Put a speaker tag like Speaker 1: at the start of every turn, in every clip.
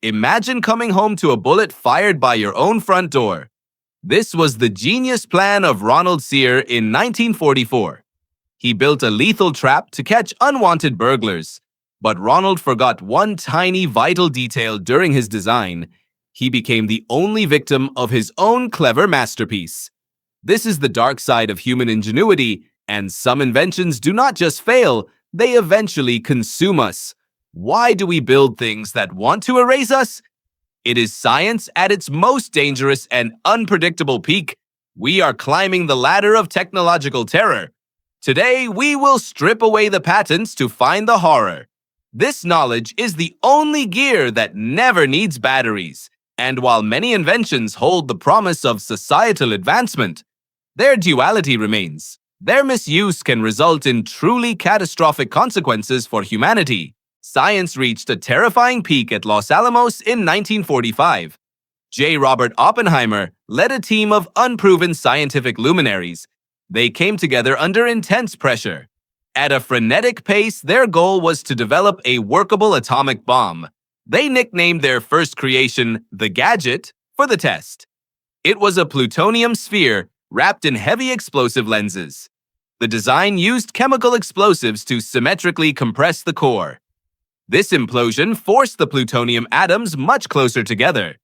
Speaker 1: Imagine coming home to a bullet fired by your own front door. This was the genius plan of Ronald Sear in 1944. He built a lethal trap to catch unwanted burglars. But Ronald forgot one tiny vital detail during his design. He became the only victim of his own clever masterpiece. This is the dark side of human ingenuity, and some inventions do not just fail, they eventually consume us. Why do we build things that want to erase us? It is science at its most dangerous and unpredictable peak. We are climbing the ladder of technological terror. Today, we will strip away the patents to find the horror. This knowledge is the only gear that never needs batteries. And while many inventions hold the promise of societal advancement, their duality remains. Their misuse can result in truly catastrophic consequences for humanity. Science reached a terrifying peak at Los Alamos in 1945. J. Robert Oppenheimer led a team of unproven scientific luminaries. They came together under intense pressure. At a frenetic pace, their goal was to develop a workable atomic bomb. They nicknamed their first creation, the Gadget, for the test. It was a plutonium sphere wrapped in heavy explosive lenses. The design used chemical explosives to symmetrically compress the core. This implosion forced the plutonium atoms much closer together.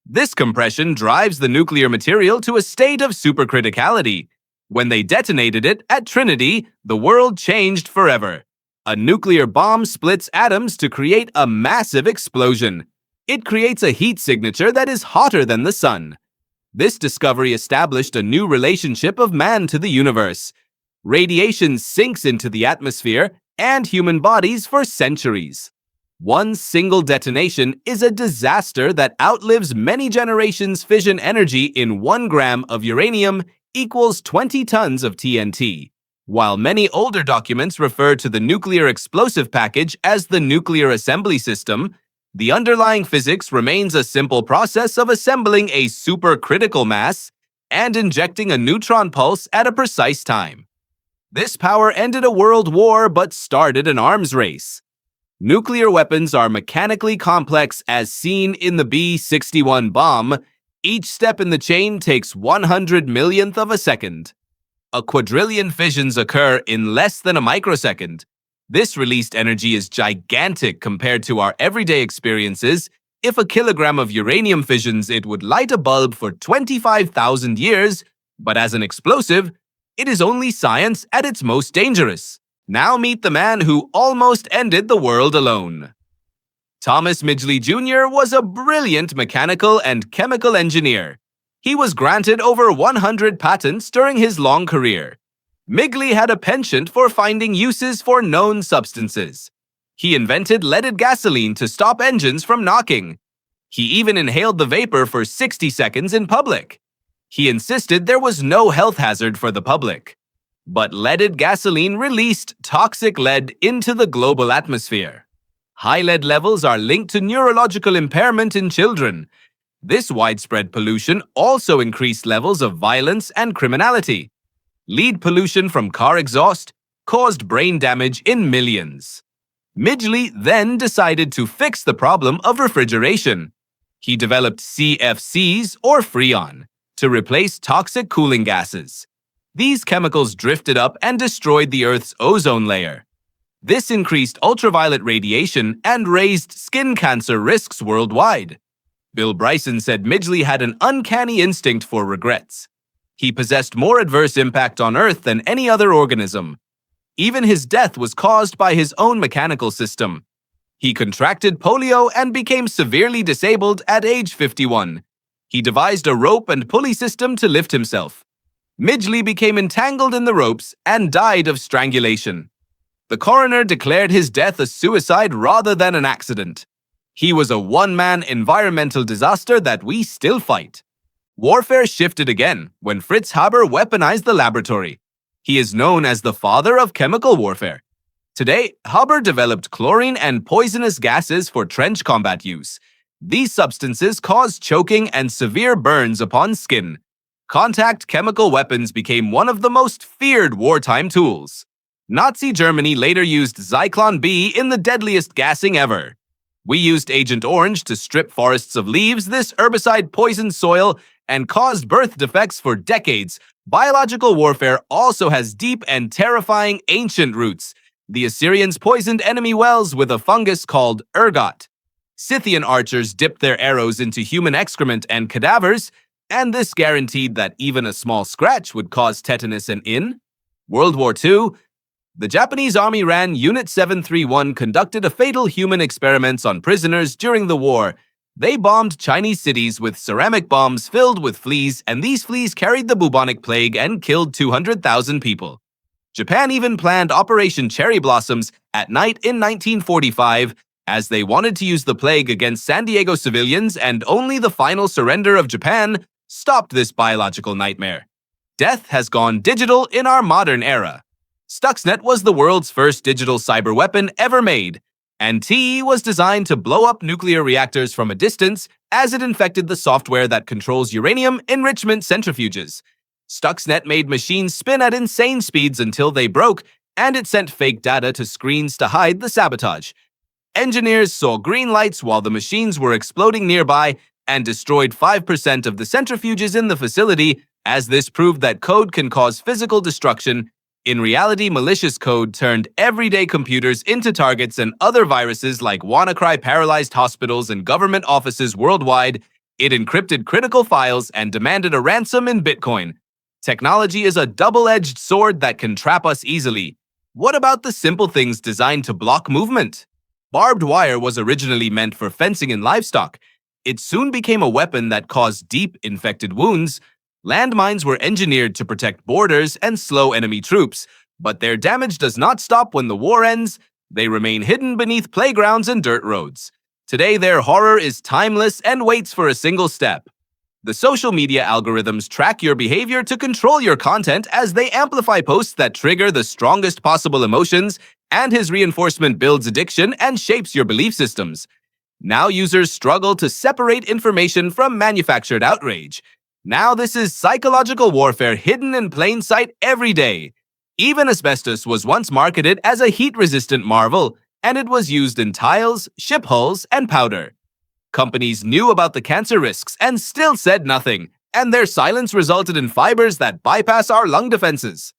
Speaker 1: This compression drives the nuclear material to a state of supercriticality. When they detonated it at Trinity, the world changed forever. A nuclear bomb splits atoms to create a massive explosion. It creates a heat signature that is hotter than the sun. This discovery established a new relationship of man to the universe. Radiation sinks into the atmosphere and human bodies for centuries. One single detonation is a disaster that outlives many generations. Fission energy in 1 gram of uranium equals 20 tons of TNT. While many older documents refer to the nuclear explosive package as the nuclear assembly system, the underlying physics remains a simple process of assembling a supercritical mass and injecting a neutron pulse at a precise time. This power ended a world war but started an arms race. Nuclear weapons are mechanically complex as seen in the B-61 bomb. Each step in the chain takes 100 millionth of a second. A quadrillion fissions occur in less than a microsecond. This released energy is gigantic compared to our everyday experiences. If a kilogram of uranium fissions, it would light a bulb for 25,000 years, but as an explosive, it is only science at its most dangerous. Now meet the man who almost ended the world alone. Thomas Midgley Jr. was a brilliant mechanical and chemical engineer. He was granted over 100 patents during his long career. Midgley had a penchant for finding uses for known substances. He invented leaded gasoline to stop engines from knocking. He even inhaled the vapor for 60 seconds in public. He insisted there was no health hazard for the public. But leaded gasoline released toxic lead into the global atmosphere. High lead levels are linked to neurological impairment in children. This widespread pollution also increased levels of violence and criminality. Lead pollution from car exhaust caused brain damage in millions. Midgley then decided to fix the problem of refrigeration. He developed CFCs or Freon to replace toxic cooling gases. These chemicals drifted up and destroyed the Earth's ozone layer. This increased ultraviolet radiation and raised skin cancer risks worldwide. Bill Bryson said Midgley had an uncanny instinct for regrets. He possessed more adverse impact on Earth than any other organism. Even his death was caused by his own mechanical system. He contracted polio and became severely disabled at age 51. He devised a rope and pulley system to lift himself. Midgley became entangled in the ropes and died of strangulation. The coroner declared his death a suicide rather than an accident. He was a one-man environmental disaster that we still fight. Warfare shifted again when Fritz Haber weaponized the laboratory. He is known as the father of chemical warfare. Today, Haber developed chlorine and poisonous gases for trench combat use. These substances cause choking and severe burns upon skin. Contact chemical weapons became one of the most feared wartime tools. Nazi Germany later used Zyklon B in the deadliest gassing ever. We used Agent Orange to strip forests of leaves. This herbicide poisoned soil and caused birth defects for decades. Biological warfare also has deep and terrifying ancient roots. The Assyrians poisoned enemy wells with a fungus called ergot. Scythian archers dipped their arrows into human excrement and cadavers, and this guaranteed that even a small scratch would cause tetanus in World War II. The Japanese Army ran Unit 731 conducted a fatal human experiments on prisoners during the war. They bombed Chinese cities with ceramic bombs filled with fleas, and these fleas carried the bubonic plague and killed 200,000 people. Japan even planned Operation Cherry Blossoms at night in 1945, as they wanted to use the plague against San Diego civilians, and only the final surrender of Japan stopped this biological nightmare. Death has gone digital in our modern era. Stuxnet was the world's first digital cyber weapon ever made, and TE was designed to blow up nuclear reactors from a distance as it infected the software that controls uranium enrichment centrifuges. Stuxnet made machines spin at insane speeds until they broke, and it sent fake data to screens to hide the sabotage. Engineers saw green lights while the machines were exploding nearby and destroyed 5% of the centrifuges in the facility, as this proved that code can cause physical destruction. In reality, malicious code turned everyday computers into targets, and other viruses like WannaCry paralyzed hospitals and government offices worldwide. It encrypted critical files and demanded a ransom in Bitcoin. Technology is a double-edged sword that can trap us easily. What about the simple things designed to block movement? Barbed wire was originally meant for fencing and livestock. It soon became a weapon that caused deep, infected wounds. Landmines were engineered to protect borders and slow enemy troops, but their damage does not stop when the war ends. They remain hidden beneath playgrounds and dirt roads. Today, their horror is timeless and waits for a single step. The social media algorithms track your behavior to control your content as they amplify posts that trigger the strongest possible emotions, and his reinforcement builds addiction and shapes your belief systems. Now users struggle to separate information from manufactured outrage. Now this is psychological warfare hidden in plain sight every day. Even asbestos was once marketed as a heat-resistant marvel, and it was used in tiles, ship hulls, and powder. Companies knew about the cancer risks and still said nothing, and their silence resulted in fibers that bypass our lung defenses.